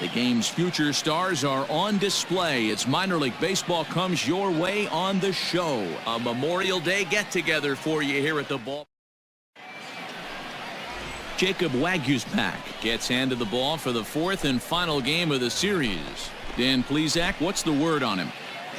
The game's future stars are on display. It's minor league baseball comes your way on the show. A Memorial Day get-together for you here at the ball. Jacob Waguespack gets handed the ball for the fourth and final game of the series. Dan Plesac, what's the word on him?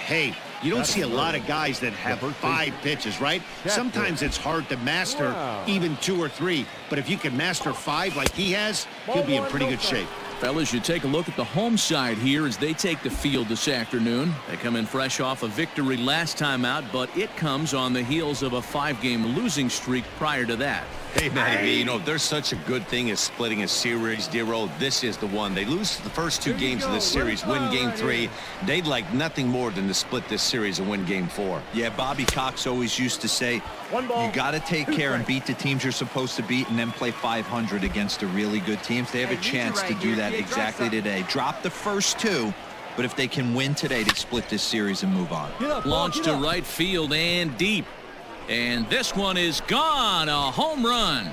Hey, you don't see a lot of guys that have 5 pitches, right? Sometimes it's hard to master even 2 or 3. But if you can master 5 like he has, he'll be in pretty good shape. Fellas, you take a look at the home side here as they take the field this afternoon. They come in fresh off a victory last time out, but it comes on the heels of a 5-game losing streak prior to that. Hey, Matty, you know, there's such a good thing as splitting a series, Dero. This is the one. They lose the first 2 games of this series, win game 3. They'd like nothing more than to split this series and win game 4. Yeah, Bobby Cox always used to say, you got to take care and beat the teams you're supposed to beat and then play 500 against the really good teams. They have a chance to do that exactly today. Drop the first 2, but if they can win today, they split this series and move on. Launched to right field and deep. And this one is gone. A home run.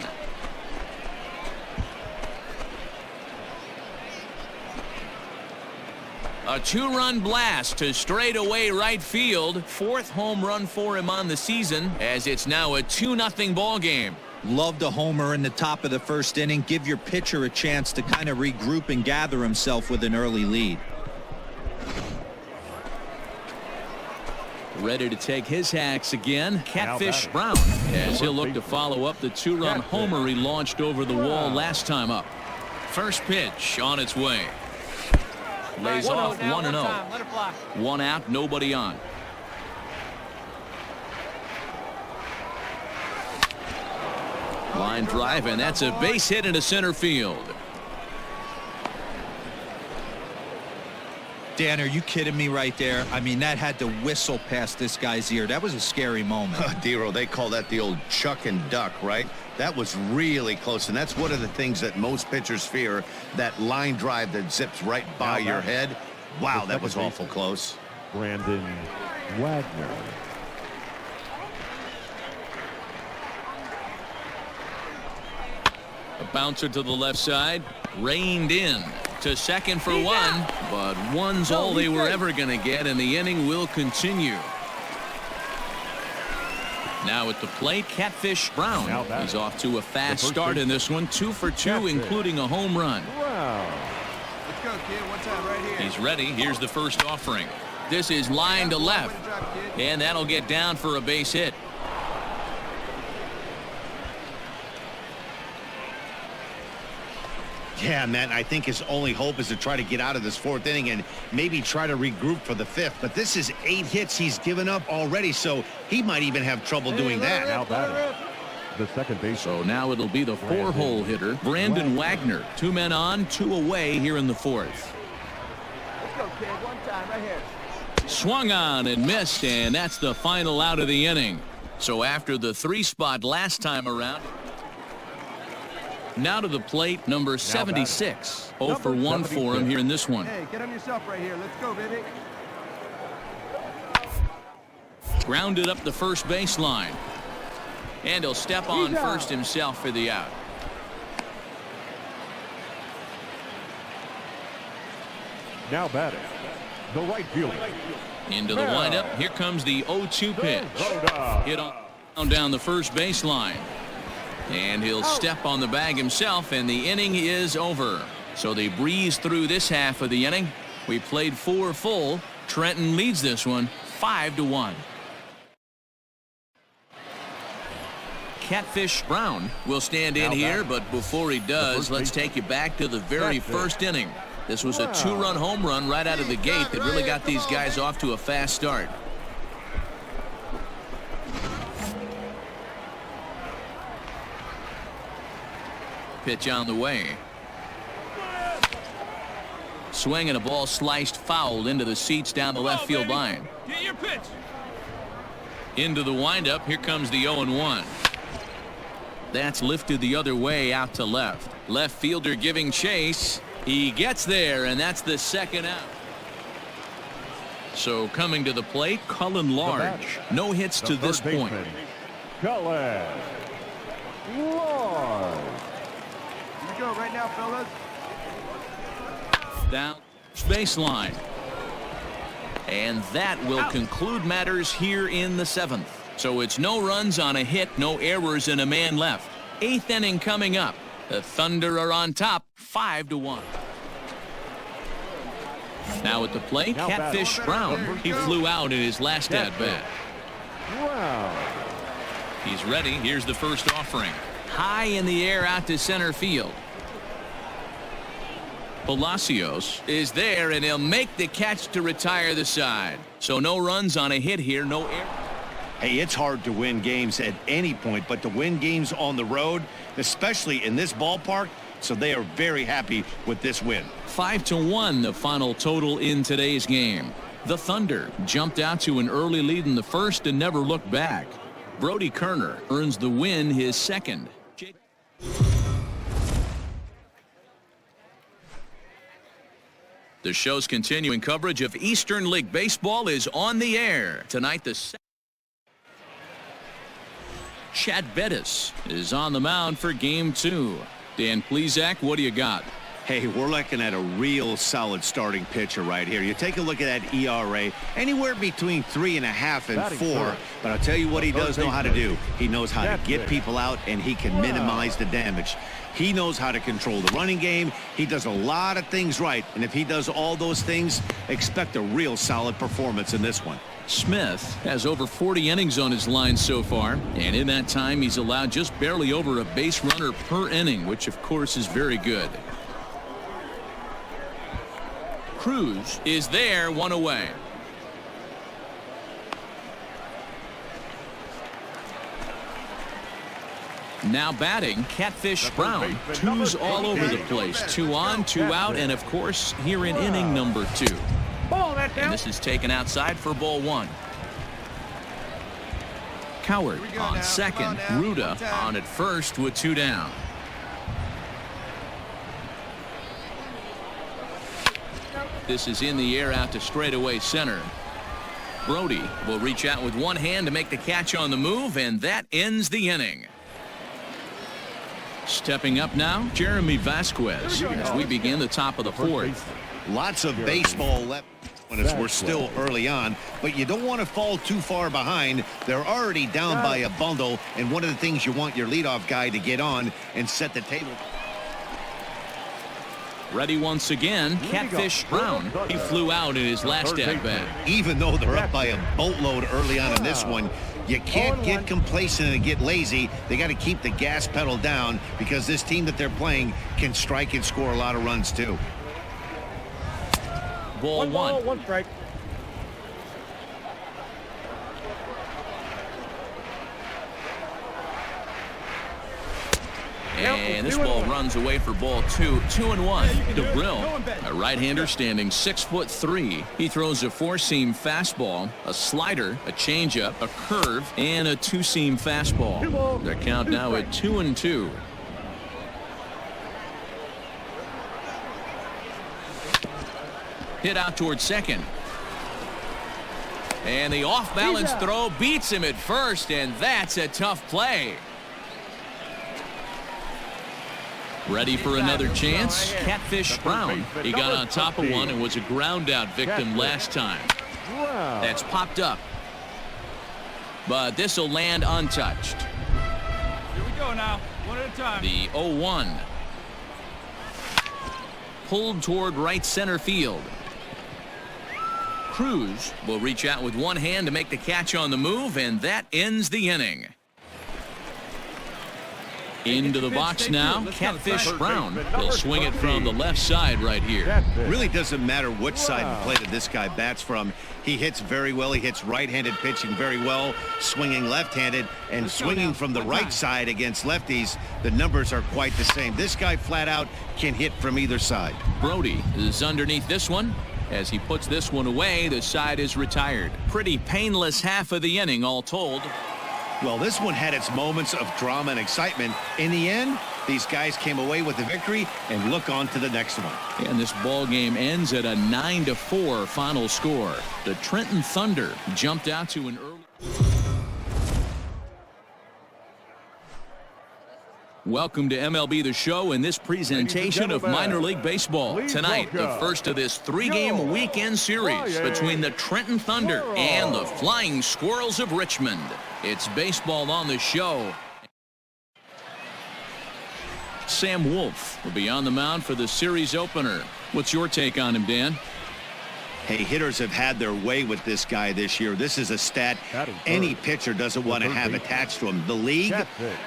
A 2-run blast to straightaway right field. 4th home run for him on the season, as it's now a 2-0 ball game. Love the homer in the top of the first inning. Give your pitcher a chance to kind of regroup and gather himself with an early lead. Ready to take his hacks again. Catfish Brown, as he'll look to follow up the 2-run homer he launched over the wall last time up. First pitch on its way. Lays off 1-0. 1 out, nobody on. Line drive, and that's a base hit into center field. Dan, are you kidding me right there? I mean, that had to whistle past this guy's ear. That was a scary moment. Dero, they call that the old chuck and duck, right? That was really close, and that's one of the things that most pitchers fear, that line drive that zips right by your head. Wow, that was awful close. Brandon Wagner. A bouncer to the left side, reined in to second for 1, but 1's all they were ever going to get, and the inning will continue. Now at the plate, Catfish Brown. He's off to a fast start in this one, 2 for 2, including a home run. Let's go, kid. One time right here. He's ready. Here's the first offering. This is line to left, and that'll get down for a base hit. Yeah, Matt, I think his only hope is to try to get out of this 4th inning and maybe try to regroup for the 5th. But this is 8 hits he's given up already, so he might even have trouble doing that. Now batting, the second base. So now it'll be the 4-hole hitter, Brandon Wagner. 2 men on, 2 away here in the 4th. Let's go, kid. One time right here. Swung on and missed, and that's the final out of the inning. So after the 3-spot last time around, now to the plate, number 76. 0 for 1 for him here in this one. Hey, get him yourself right here. Let's go, baby. Grounded up the first baseline. And he'll step on first himself for the out. Now batting, the right fielder. Into the windup. Here comes the 0-2 pitch. Hit on down the first baseline. And he'll step on the bag himself, and the inning is over. So they breeze through this half of the inning. We played 4 full. Trenton leads this one 5-1. Catfish Brown will stand in here, but before he does, let's take you back to the very first inning. This was a 2-run home run right out of the gate that really got these guys off to a fast start. Pitch on the way. Swing and a ball sliced foul into the seats down the left field line. Get your pitch. Into the windup. Here comes the 0-1. That's lifted the other way out to left. Left fielder giving chase. He gets there, and that's the second out. So coming to the plate, Cullen Large. No hits to this point. Cullen Large. Here we go right now, fellas. down baseline. And that will conclude matters here in the 7th. So it's no runs on a hit, no errors, and a man left. 8th inning coming up. The Thunder are on top, 5-1. Now at the plate, Catfish Brown. He flew out in his last at-bat. Wow. He's ready. Here's the first offering. High in the air out to center field. Palacios is there, and he'll make the catch to retire the side. So no runs on a hit here, no error. Hey, it's hard to win games at any point, but to win games on the road, especially in this ballpark, so they are very happy with this win. 5-1 the final total in today's game. The Thunder jumped out to an early lead in the first and never looked back. Brody Kerner earns the win, his second. The show's continuing coverage of Eastern League Baseball is on the air. Tonight, the Chad Bettis is on the mound for Game 2. Dan Plesac, what do you got? Hey, we're looking at a real solid starting pitcher right here. You take a look at that ERA, anywhere between 3.5 and 4. But I'll tell you what he does know how to do. He knows how to get people out, and he can minimize the damage. He knows how to control the running game. He does a lot of things right. And if he does all those things, expect a real solid performance in this one. Smith has over 40 innings on his line so far, and in that time he's allowed just barely over a base runner per inning, which of course is very good. Cruz is there, one away. Now batting, Catfish Brown. Twos all over the place. 2 on, 2 out, and of course here in inning number 2. And this is taken outside for ball 1. Coward on second. Ruda on at first with 2 down. This is in the air out to straightaway center. Brody will reach out with one hand to make the catch on the move, and that ends the inning. Stepping up now, Jeremy Vasquez as we begin the top of the 4th. Lots of baseball left as we're still early on, but you don't want to fall too far behind. They're already down by a bundle, and one of the things you want your leadoff guy to get on and set the table. Ready once again, Catfish Brown. He flew out in his last at-bat. Even though they're up by a boatload early on in this one, you can't get complacent and get lazy. They got to keep the gas pedal down because this team that they're playing can strike and score a lot of runs too. Ball 1. 1 strike. And this ball runs away for ball 2. 2-1. DeBrill, a right-hander standing 6'3". He throws a 4-seam fastball, a slider, a changeup, a curve, and a 2-seam fastball. The count now at 2-2. Hit out towards second. And the off-balance throw beats him at first, and that's a tough play. Ready for another chance? Catfish Brown. He got on top of one and was a ground-out victim last time. That's popped up. But this will land untouched. Here we go now. One at a time. The 0-1. Pulled toward right center field. Cruz will reach out with one hand to make the catch on the move, and that ends the inning. Into the box now, Catfish Brown. He'll swing it from the left side right here. Really doesn't matter which side of the plate that this guy bats from. He hits very well. He hits right-handed pitching very well, swinging left-handed, and swinging from the right side against lefties. The numbers are quite the same. This guy flat out can hit from either side. Brody is underneath this one. As he puts this one away, the side is retired. Pretty painless half of the inning all told. Well, this one had its moments of drama and excitement. In the end, these guys came away with the victory and look on to the next one. And this ball game ends at a 9-4 final score. The Trenton Thunder jumped out to an early. Welcome to MLB The Show and this presentation of minor league baseball. Tonight, the first of this three-game weekend series between the Trenton Thunder and the Flying Squirrels of Richmond. It's baseball on the show. Sam Wolf will be on the mound for the series opener. What's your take on him, Dan? Hey, hitters have had their way with this guy this year. This is a stat any pitcher doesn't want to have attached to him. The league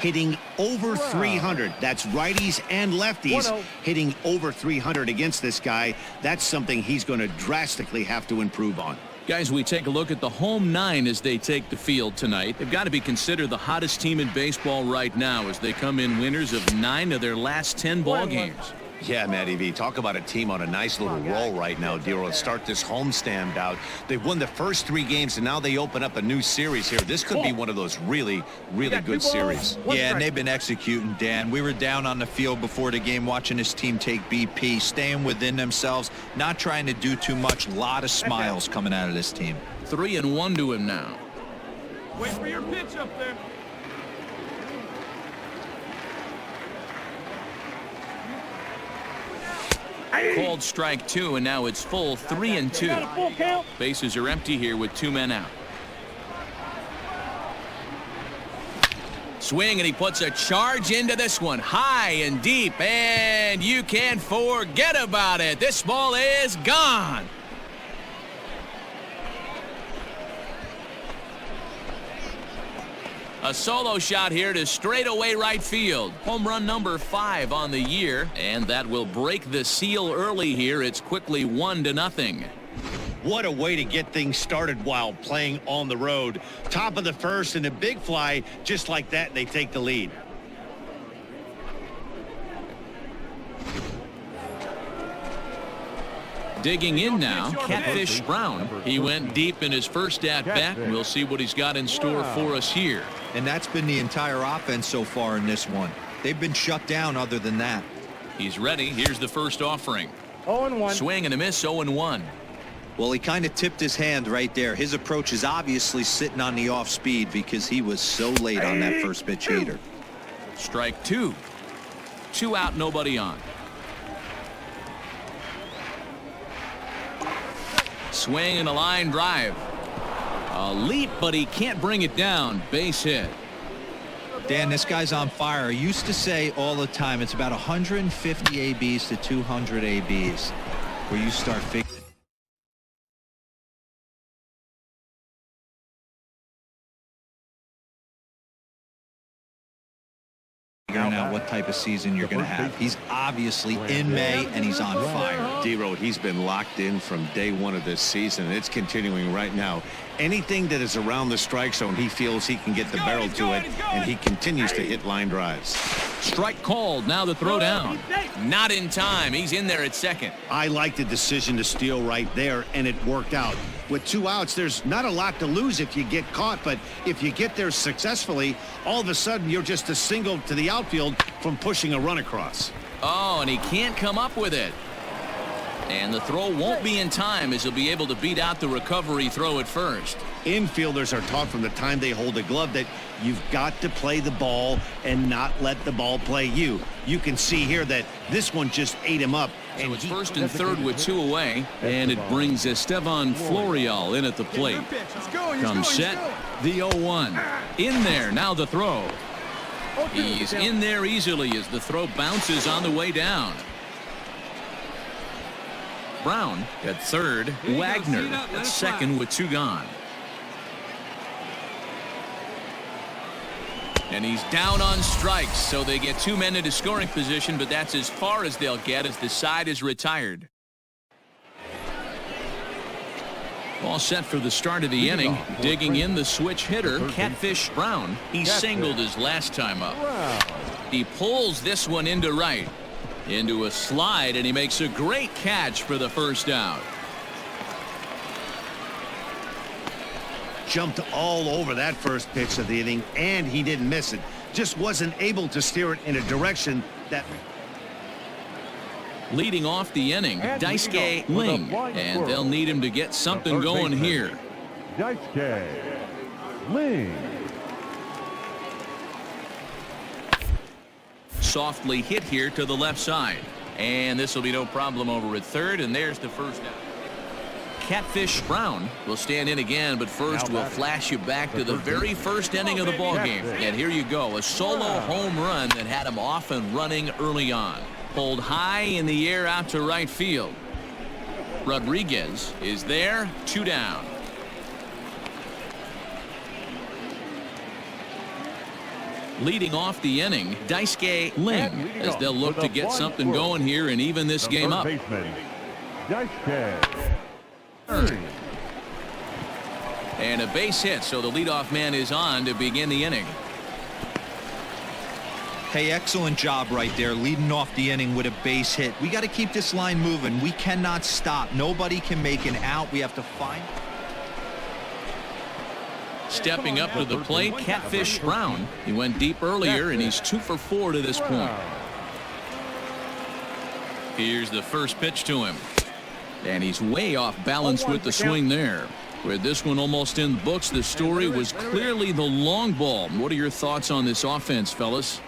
hitting over 300. That's righties and lefties hitting over 300 against this guy. That's something he's going to drastically have to improve on. Guys, we take a look at the home nine as they take the field tonight. They've got to be considered the hottest team in baseball right now as they come in winners of 9 of their last 10 ball games. Yeah, Matty V, talk about a team on a nice little roll right now, Dero. Start this homestand out. They've won the first 3 games, and now they open up a new series here. This could be one of those really, really good series. Yeah, and they've been executing, Dan. We were down on the field before the game watching this team take BP, staying within themselves, not trying to do too much. A lot of smiles coming out of this team. 3-1 to him now. Wait for your pitch up there. Called strike 2, and now it's full 3-2. Bases are empty here with 2 men out. Swing, and he puts a charge into this one, high and deep, and you can't forget about it. This ball is gone. A solo shot here to straightaway right field. Home run number 5 on the year, and that will break the seal early here. It's quickly 1-0. What a way to get things started while playing on the road. Top of the first and a big fly just like that, and they take the lead. Digging in now, Catfish Brown. He went deep in his first at-bat. We'll see what he's got in store for us here. And that's been the entire offense so far in this one. They've been shut down other than that. He's ready. Here's the first offering. 0-1. Swing and a miss, 0-1. Well, he kind of tipped his hand right there. His approach is obviously sitting on the off speed because he was so late on that first pitch hitter. Strike 2. 2 out, nobody on. Swing and a line drive. A leap, but he can't bring it down. Base hit. Dan, this guy's on fire. I used to say all the time it's about 150 ABs to 200 ABs where you start figuring out what type of season you're going to have. He's obviously in May, and he's on fire. D-Road, he's been locked in from day 1 of this season, and it's continuing right now. Anything that is around the strike zone, he feels he can get the barrel to it, and he continues to hit line drives. Strike called. Now the throw down. Not in time. He's in there at second. I like the decision to steal right there, and it worked out. With 2 outs, there's not a lot to lose if you get caught, but if you get there successfully, all of a sudden you're just a single to the outfield from pushing a run across. Oh, and he can't come up with it. And the throw won't be in time as he'll be able to beat out the recovery throw at first. Infielders are taught from the time they hold a glove that you've got to play the ball and not let the ball play you. You can see here that this one just ate him up. So it's first and third with 2 away, and it brings Esteban Florial in at the plate. Comes set, the 0-1. In there, now the throw. He's in there easily as the throw bounces on the way down. Brown at third, Wagner at second with 2 gone. And he's down on strikes, so they get 2 men into scoring position, but that's as far as they'll get as the side is retired. All set for the start of the inning. Digging in the switch hitter, Catfish Brown. He singled his last time up. He pulls this one into right. Into a slide, and he makes a great catch for the first out. Jumped all over that first pitch of the inning, and he didn't miss it. Just wasn't able to steer it in a direction that... Leading off the inning, Daisuke Ling, and they'll need him to get something going here. Daisuke Ling. softly hit here to the left side. And this will be no problem over at third, and there's the first out. Catfish Brown will stand in again, but first we'll flash you back to the very first inning of the ballgame. And here you go, a solo home run that had him off and running early on. Pulled high in the air out to right field. Rodriguez is there, 2 down. Leading off the inning, Daisuke Ling, as they'll look to get something going here and even this game up. And a base hit, so the leadoff man is on to begin the inning. Hey, excellent job right there, leading off the inning with a base hit. We got to keep this line moving. We cannot stop. Nobody can make an out. We have to find. Stepping up to the plate, Catfish Brown. He went deep earlier, and he's 2 for 4 to this point. Here's the first pitch to him. And he's way off balance with the swing there. With this one almost in the books, the story was clearly the long ball. What are your thoughts on this offense, fellas?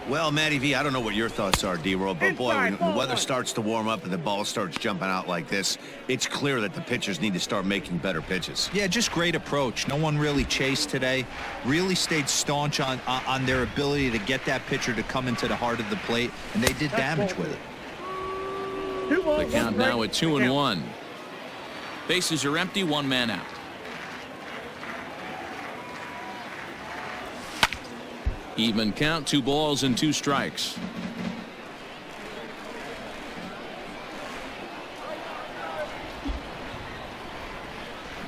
Well, Matty V, I don't know what your thoughts are, D-Roll, but boy, when the weather starts to warm up and the ball starts jumping out like this, it's clear that the pitchers need to start making better pitches. Yeah, just great approach. No one really chased today. Really stayed staunch on their ability to get that pitcher to come into the heart of the plate, and they did damage with it. The count now at 2-1. Bases are empty, 1 man out. Even count, 2 balls and 2 strikes.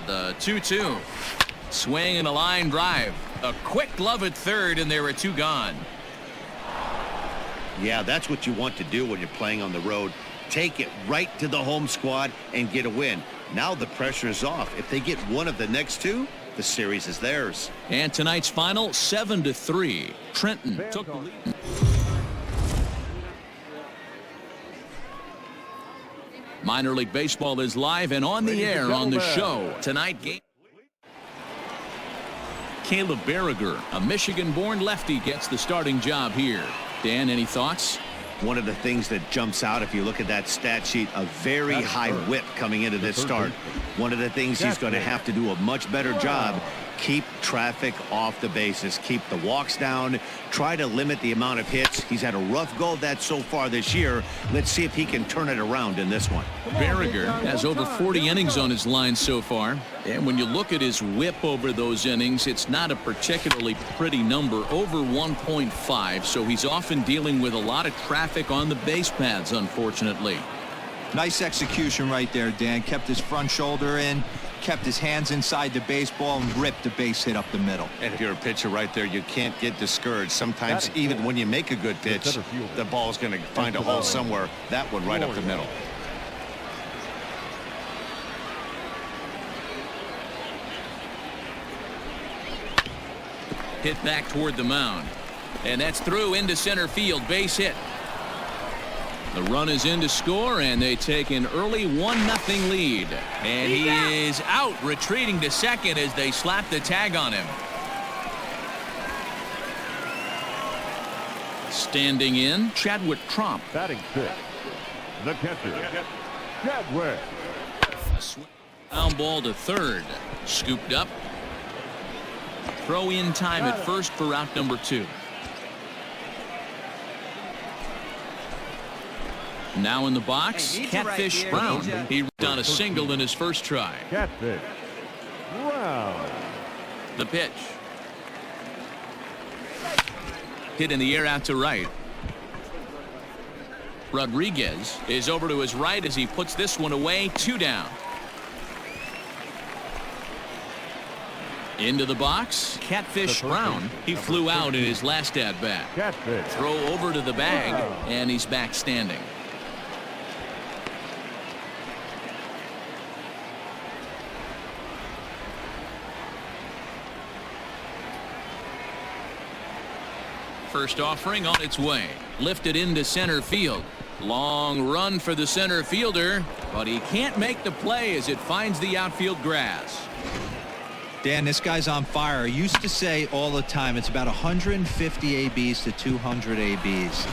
The 2-2. Swing and a line drive. A quick glove at third, and there are 2 gone. Yeah, that's what you want to do when you're playing on the road. Take it right to the home squad and get a win. Now the pressure is off. If they get one of the next 2, the series is theirs. And tonight's final, 7-3. Trenton took the lead. Minor League Baseball is live and on the air on the show tonight. Game. Caleb Berriger, a Michigan-born lefty, gets the starting job here. Dan, any thoughts? One of the things that jumps out, if you look at that stat sheet, a very high whip coming into this start. One of the things he's going to have to do a much better job, keep traffic off the bases, keep the walks down, try to limit the amount of hits. He's had a rough go of that so far this year. Let's see if he can turn it around in this one. Berriger has over 40 innings on his line so far. And when you look at his whip over those innings, it's not a particularly pretty number, over 1.5. So he's often dealing with a lot of traffic on the base paths, unfortunately. Nice execution right there, Dan. Kept his front shoulder in, kept his hands inside the baseball, and ripped the base hit up the middle. And if you're a pitcher right there, you can't get discouraged. Sometimes even when you make a good pitch, the ball's going to find a hole somewhere. That one right up the middle. Hit back toward the mound. And that's through into center field, base hit. The run is in to score, and they take an early 1-0 lead. And he is out, retreating to second as they slap the tag on him. Standing in, Chadwick Tromp. Batting 6, the catcher, Chadwick. Down ball to third. Scooped up. Throw in time at first for out number 2. Now in the box, Catfish Brown. He on a single in his first try. Catfish Brown. The pitch. Hit in the air out to right. Rodriguez is over to his right as he puts this one away. 2 down. Into the box, Catfish Brown. He flew out in his last at-bat. Throw over to the bag, and he's back standing. First offering on its way. Lifted into center field. Long run for the center fielder, but he can't make the play as it finds the outfield grass. Dan, this guy's on fire. I used to say all the time it's about 150 ABs to 200 ABs.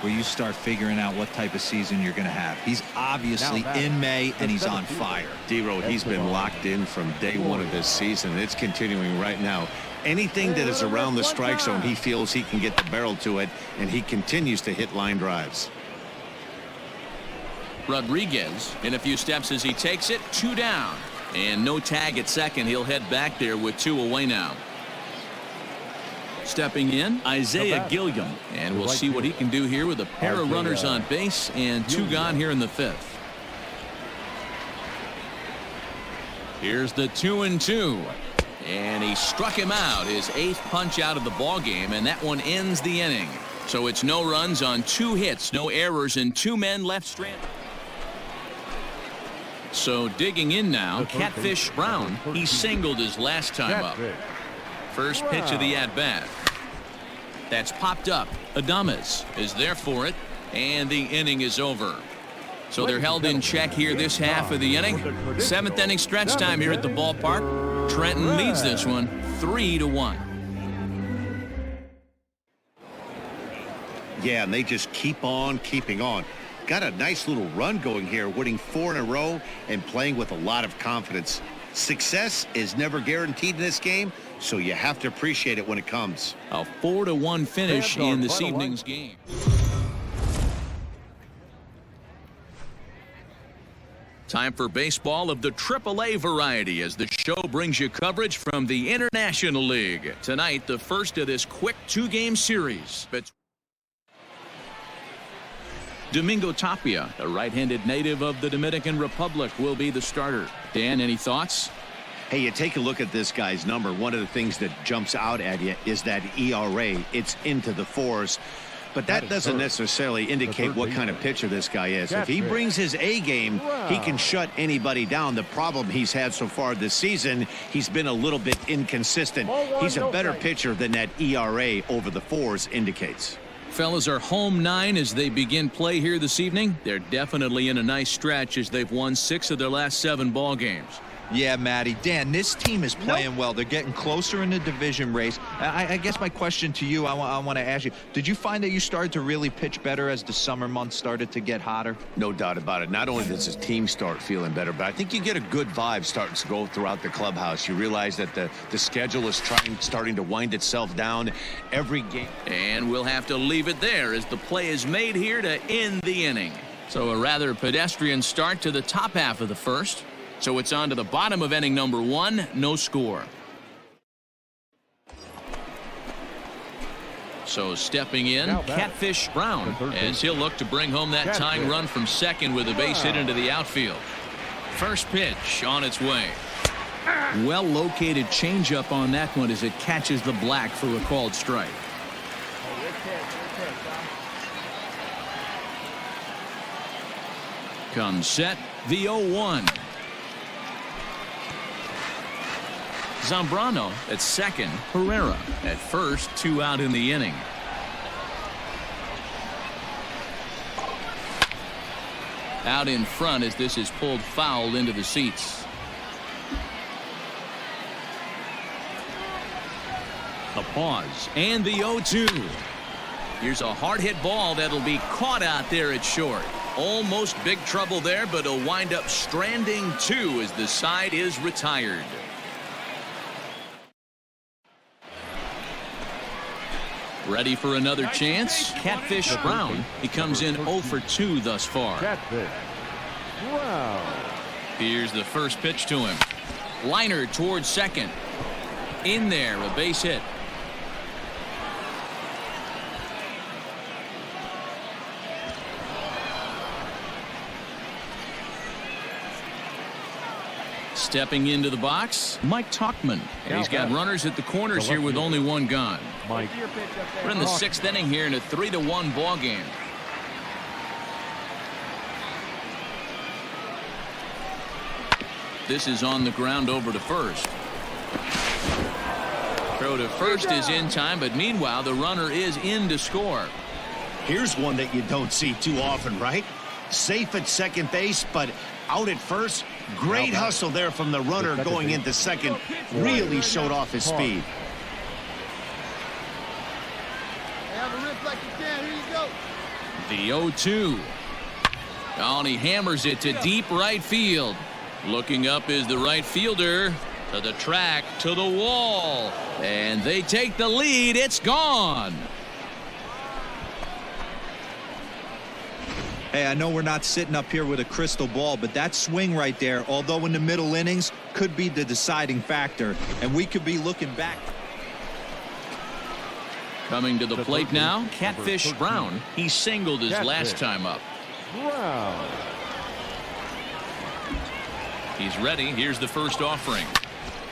where you start figuring out what type of season you're going to have. He's obviously in May, and he's on fire. D-Road, he's been locked in from day one of this season. It's continuing right now. Anything that is around the strike zone, he feels he can get the barrel to it, and he continues to hit line drives. Rodriguez in a few steps as he takes it. 2 down. And no tag at second. He'll head back there with 2 away now. Stepping in, Isaiah Gilliam. And we'll see what he can do here with a pair of runners on base and 2 gone here in the 5th. Here's the 2-2. And he struck him out, his 8th punch out of the ball game, and that one ends the inning. So it's no runs on 2 hits, no errors, and 2 men left stranded. So digging in now, Catfish Brown. He singled his last time up. First pitch of the at-bat. That's popped up. Adames is there for it, and the inning is over. So they're held in check here this half of the inning. 7th inning stretch time here at the ballpark. Trenton leads this one 3-1. Yeah, and they just keep on keeping on. Got a nice little run going here, winning 4 in a row and playing with a lot of confidence. Success is never guaranteed in this game, so you have to appreciate it when it comes. A 4-1 finish in this evening's game. Time for baseball of the AAA variety as the show brings you coverage from the International League. Tonight, the first of this quick 2-game series. But Domingo Tapia, a right-handed native of the Dominican Republic, will be the starter. Dan, any thoughts? Hey, you take a look at this guy's number. One of the things that jumps out at you is that ERA. It's into the 4s. But that doesn't necessarily indicate what kind of pitcher this guy is. If he brings his A game, he can shut anybody down. The problem he's had so far this season, he's been a little bit inconsistent. He's a better pitcher than that ERA over the 4s indicates. Fellas are home 9 as they begin play here this evening. They're definitely in a nice stretch as they've won 6 of their last 7 ball games. Yeah, Matty. Dan, this team is playing well. They're getting closer in the division race. I guess my question to you, I want to ask you, did you find that you started to really pitch better as the summer months started to get hotter? No doubt about it. Not only does his team start feeling better, but I think you get a good vibe starting to go throughout the clubhouse. You realize that the schedule is starting to wind itself down every game. And we'll have to leave it there as the play is made here to end the inning. So a rather pedestrian start to the top half of the first. So it's on to the bottom of inning number 1, no score. So stepping in, Catfish Brown, as he'll look to bring home that tying run from second with a base hit into the outfield. First pitch on its way. Well located changeup on that one as it catches the black for a called strike. Comes set, the 0-1. Zambrano at second, Herrera at first, 2 out in the inning. Out in front as this is pulled foul into the seats. A pause and the 0-2. Here's a hard hit ball that'll be caught out there at short. Almost big trouble there, but he'll wind up stranding 2 as the side is retired. Ready for another chance? Catfish Brown. He comes in 0 for 2 thus far. Catfish Brown. Here's the first pitch to him. Liner towards second. In there, a base hit. Stepping into the box, Mike Tauchman. And he's got runners at the corners here with only 1 gone. Mike. We're in the 6th inning here in a 3-1 ball game. This is on the ground over to first. Throw to first is in time, but meanwhile the runner is in to score. Here's one that you don't see too often, right? Safe at second base, but out at first. Great hustle there from the runner going into second. Really showed off his speed. Have a rip like you can. Here you go. The 0-2. Oh, and he hammers it to deep right field. Looking up is the right fielder. To the track, to the wall. And they take the lead. It's gone. Hey, I know we're not sitting up here with a crystal ball, but that swing right there, although in the middle innings, could be the deciding factor. And we could be looking back. Coming to the plate now, Catfish Brown. He singled his last time up. Brown. He's ready. Here's the first offering.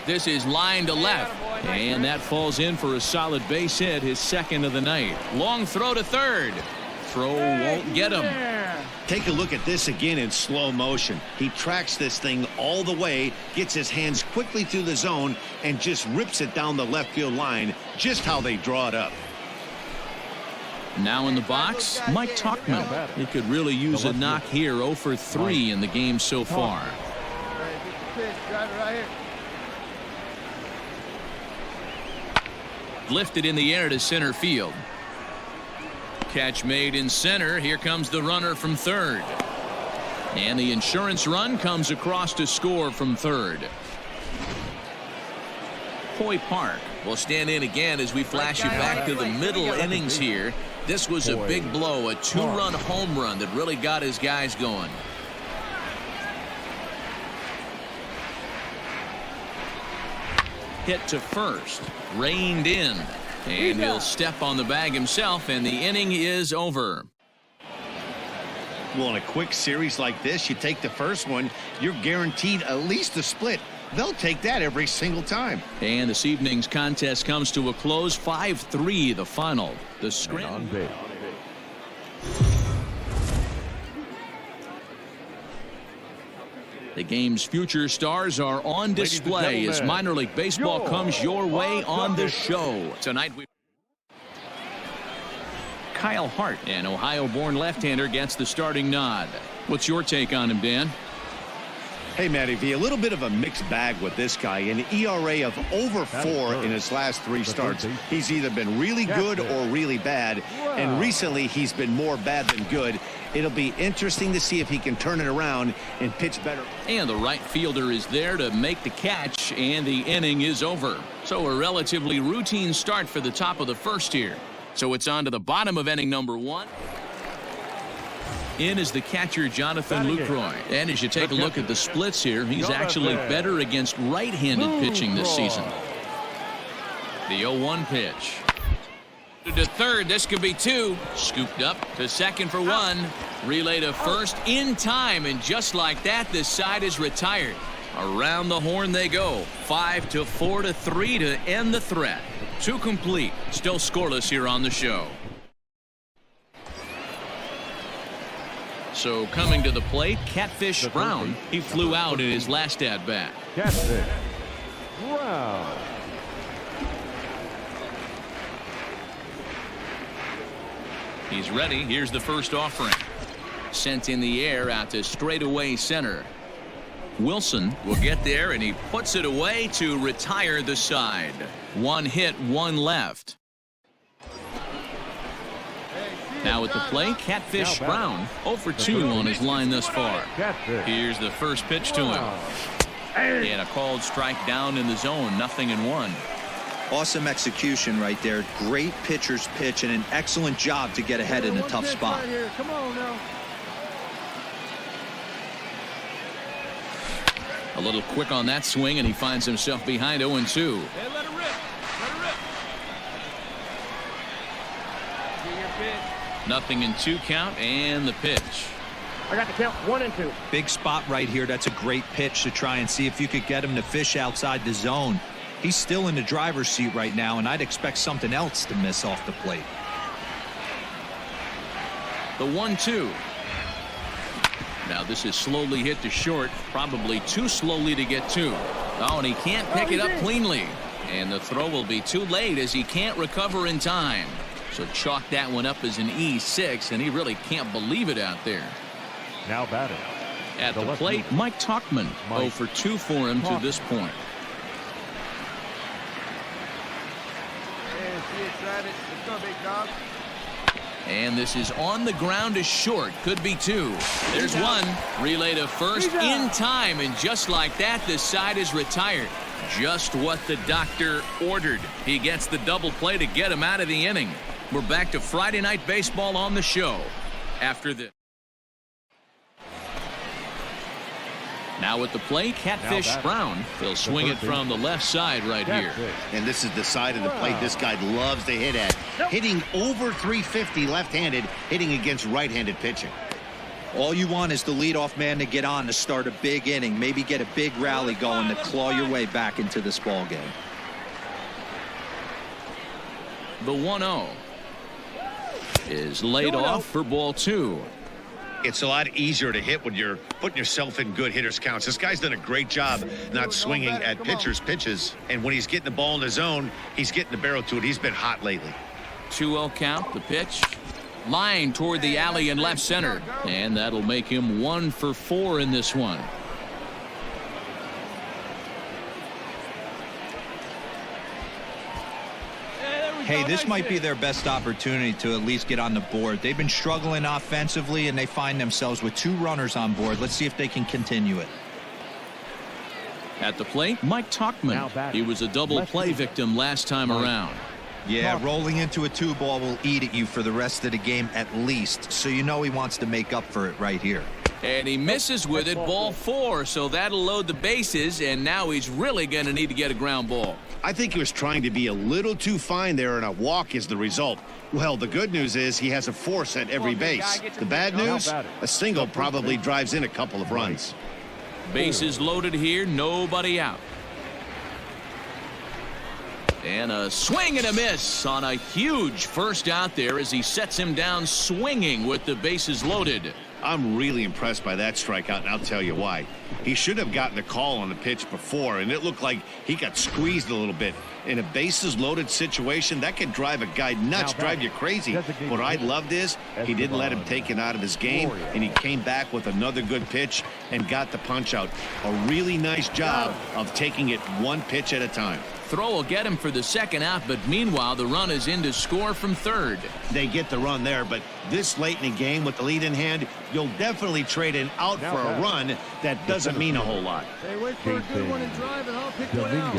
This is line to left. And that falls in for a solid base hit, his second of the night. Long throw to third. Throw won't get him. Take a look at this again in slow motion. He tracks this thing all the way, gets his hands quickly through the zone, and just rips it down the left field line, just how they draw it up. Now in the box, Mike Tauchman. He could really use a knock here. 0 for 3 in the game so far. Lifted in the air to center field. Catch made in center. Here comes the runner from third. And the insurance run comes across to score from third. Hoy Park will stand in again as we flash you back to the middle innings here. This was a big blow, a 2-run home run that really got his guys going. Hit to first, reined in, and he'll step on the bag himself, and the inning is over. Well, in a quick series like this, you take the first one, you're guaranteed at least a split. They'll take that every single time. And this evening's contest comes to a close. 5-3 the final. The screen. The game's future stars are on display as minor league baseball comes your way on the show. Tonight we Kyle Hart, an Ohio-born left-hander, gets the starting nod. What's your take on him, Dan? Hey, Matty V, a little bit of a mixed bag with this guy. An ERA of over 4 in his last 3 starts. He's either been really good or really bad, and recently he's been more bad than good. It'll be interesting to see if he can turn it around and pitch better. And the right fielder is there to make the catch, and the inning is over. So a relatively routine start for the top of the first here. So it's on to the bottom of inning number 1. In is the catcher, Jonathan Lucroy. And as you take a look at the splits here, he's actually better against right-handed pitching this season. The 0-1 pitch. To third, this could be 2. Scooped up to second for 1. Relay to first in time, and just like that, this side is retired. Around the horn they go. 5-4-3 to end the threat. 2 complete. Still scoreless here on the show. So coming to the plate, Catfish Brown. He flew out in his last at-bat. Catfish Brown. He's ready. Here's the first offering. Sent in the air out to straightaway center. Wilson will get there, and he puts it away to retire the side. 1 hit, 1 left. Now at the plate, Catfish Brown. 0 for 2 on his line thus far. Here's the first pitch to him. And a called strike down in the zone. 0-1. Awesome execution right there. Great pitcher's pitch and an excellent job to get ahead in a tough spot. Come on now. A little quick on that swing, and he finds himself behind 0-2. Hey, let it rip. Let it rip. Get your pitch. 0-2 count, and the pitch. I got the count 1 and 2. Big spot right here. That's a great pitch to try and see if you could get him to fish outside the zone. He's still in the driver's seat right now, and I'd expect something else to miss off the plate. The 1-2. Now this is slowly hit to short, probably too slowly to get to. Oh, and he can't pick it up cleanly. And the throw will be too late as he can't recover in time. So chalk that one up as an E6, and he really can't believe it out there. Now batting. At the plate, Mike Tauchman. 0 for 2 for him to this point. And this is on the ground to short. Could be two. There's one. Relay to first in time. And just like that, the side is retired. Just what the doctor ordered. He gets the double play to get him out of the inning. We're back to Friday Night Baseball on the show after this. Now at the plate, Catfish Brown. He'll swing it from the left side right here. And this is the side of the plate this guy loves to hit at. Hitting over 350 left-handed, hitting against right-handed pitching. All you want is the leadoff man to get on to start a big inning, maybe get a big rally going to claw your way back into this ball game. The 1-0 is laid off for ball two. It's a lot easier to hit when you're putting yourself in good hitters counts. This guy's done a great job not swinging at pitchers' pitches. And when he's getting the ball in the zone, he's getting the barrel to it. He's been hot lately. 2-0 count. The pitch. Line toward the alley in left center. And that'll make him 1 for 4 in this one. Hey, this might be their best opportunity to at least get on the board. They've been struggling offensively, and they find themselves with 2 runners on board. Let's see if they can continue it. At the plate, Mike Tauchman. He was a double play victim last time around. Yeah, rolling into a 2-ball will eat at you for the rest of the game at least, so you know he wants to make up for it right here. And he misses with it, ball 4, so that'll load the bases, and now he's really going to need to get a ground ball. I think he was trying to be a little too fine there, and a walk is the result. Well, the good news is he has a force at every base. The bad news, a single probably drives in a couple of runs. Bases loaded here, nobody out. And a swing and a miss on a huge first out there as he sets him down swinging with the bases loaded. I'm really impressed by that strikeout, and I'll tell you why. He should have gotten a call on the pitch before, and it looked like he got squeezed a little bit. In a bases loaded situation, that can drive a guy nuts, drive you crazy. What I loved is he didn't let him take it out of his game, and he came back with another good pitch and got the punch out. A really nice job of taking it one pitch at a time. Throw will get him for the second out, but meanwhile the run is in to score from third. They get the run there, but this late in the game with the lead in hand, you'll definitely trade an out for a run that doesn't mean a whole lot. Hey, wait for a good one and drive, and I'll pick one out.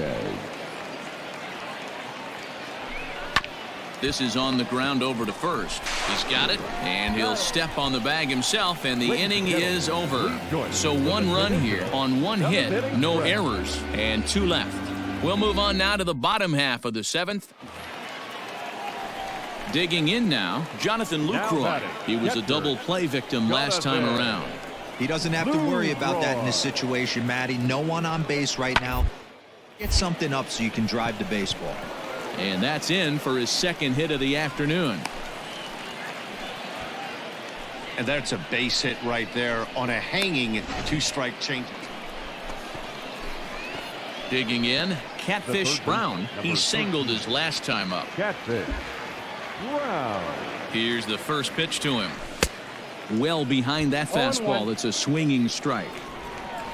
This is on the ground over to first. He's got it, and he'll step on the bag himself, and the inning is over. So 1 run here on 1 hit, no errors, and 2 left. We'll move on now to the bottom half of the 7th. Digging in now, Jonathan Lucroy. He was a double play victim last time around. He doesn't have to worry about that in this situation, Matty. No one on base right now. Get something up so you can drive the baseball. And that's in for his second hit of the afternoon. And that's a base hit right there on a hanging 2-strike change. Digging in, Catfish Brown. He singled his last time up. Catfish Brown. Here's the first pitch to him. Well behind that fastball. It's a swinging strike.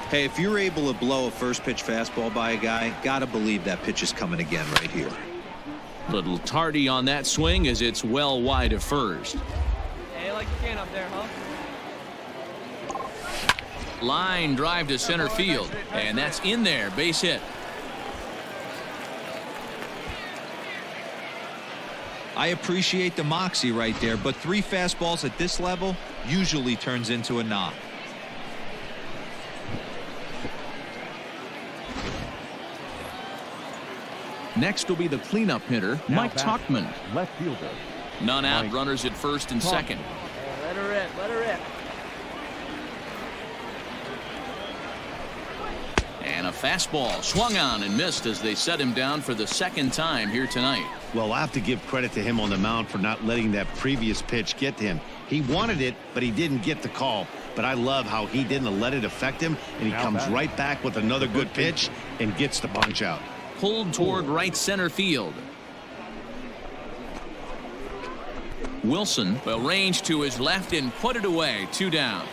Hey, if you're able to blow a first pitch fastball by a guy, gotta believe that pitch is coming again right here. Little tardy on that swing as it's well wide of first. Hey, like you can up there, huh? Line drive to center field, and that's in there, base hit. I appreciate the moxie right there, but 3 fastballs at this level usually turns into a knock. Next will be the cleanup hitter, Mike Tauchman. Left fielder. None out, runners at first and second. Let her rip, let her rip. And a fastball swung on and missed as they set him down for the second time here tonight. Well, I have to give credit to him on the mound for not letting that previous pitch get to him. He wanted it, but he didn't get the call. But I love how he didn't let it affect him, and he comes right back with another good pitch and gets the punch out. Pulled toward right center field. Wilson will range to his left and put it away. 2 down.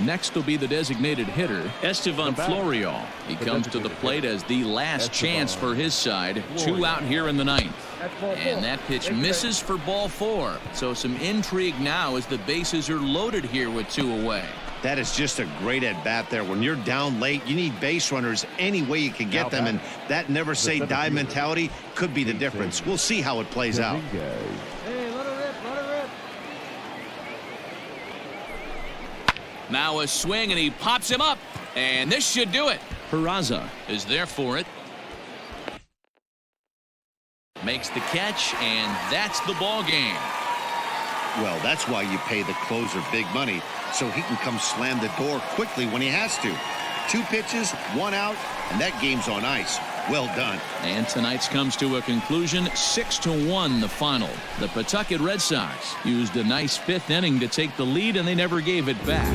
Next will be the designated hitter, Estevan Florio. He comes to the plate as the last chance for his side. 2 out here in the 9th. And that pitch misses for ball 4. So some intrigue now as the bases are loaded here with 2 away. That is just a great at-bat there. When you're down late, you need base runners any way you can get them, and that never-say-die mentality could be the difference. We'll see how it plays out. Hey, let her rip, let her rip. Now a swing, and he pops him up, and this should do it. Peraza is there for it. Makes the catch, and that's the ball game. Well, that's why you pay the closer big money, so he can come slam the door quickly when he has to. 2 pitches, 1 out, and that game's on ice. Well done. And tonight's comes to a conclusion, 6-1 the final. The Pawtucket Red Sox used a nice 5th inning to take the lead, and they never gave it back.